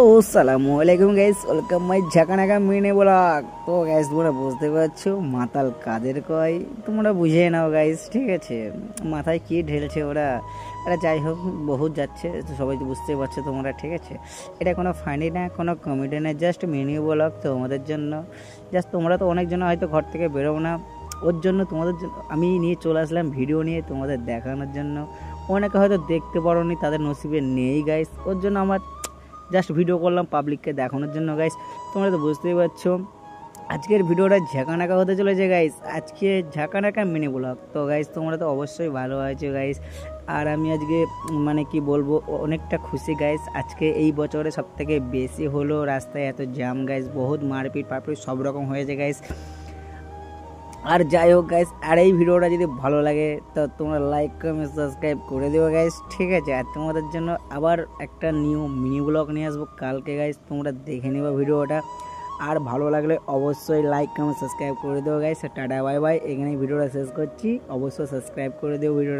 আসসালামু আলাইকুম guys, welcome my ঝাঁকানাকা মিনি ব্লগ। তো গাইস তোমরা বুঝতে পারছো মাতাল কাদের কয়, তোমরা বুঝে নাও গাইস, ঠিক আছে? মাথায় কি ঢেলছে ওরা, এটা যাই হোক বহুত যাচ্ছে, তো সবাই তো বুঝতে পারছো তোমরা, ঠিক আছে? এটা কোনো ফানি না, কোনো কমেডি না, জাস্ট মিনি ব্লগ তোমাদের জন্য। জাস্ট তোমরা তো অনেকজন হয়তো ঘর থেকে বেরোও না, ওর জন্য তোমাদের জন্য আমি নিয়ে চলে আসলাম ভিডিও নিয়ে তোমাদের দেখানোর জন্য। অনেকে হয়তো দেখতে পারো নি, তাদের নসিবে নেই গাইস, ওর জন্য আমার জাস্ট ভিডিও করলাম পাবলিককে দেখানোর জন্য গাইস। তোমরা তো বুঝতেই পারছো আজকের ভিডিওটা ঝাঁকানাকা হতে চলেছে গাইস, আজকে ঝাঁকানাকা মিনি ব্লগ। তো গাইস তোমরা তো অবশ্যই ভালো আছো গাইস, আর আমি আজকে মানে কি বলবো, অনেকটা খুশি গাইস। আজকে এই বছরে সব থেকে বেশি হলো রাস্তায় এত জ্যাম গাইস, বহুত মারপিট পারপিট সব রকম হয়েছে গাইস। আর যাই হোক গাইস, আর এই ভিডিওটা যদি ভালো লাগে তো তোমরা লাইক কমেন্ট সাবস্ক্রাইব করে দিও গাইস, ঠিক আছে? আর তোমাদের জন্য আবার একটা নিউ মিনি ব্লগ নিয়ে আসবো কালকে গাইস, তোমরা দেখে নিবা ভিডিওটা। আর ভালো লাগলে অবশ্যই লাইক কমেন্ট সাবস্ক্রাইব করে দিও গাইস। টাটা বাই বাই, এখানেই ভিডিওটা শেষ করছি, অবশ্যই সাবস্ক্রাইব করে দিও ভিডিওটা।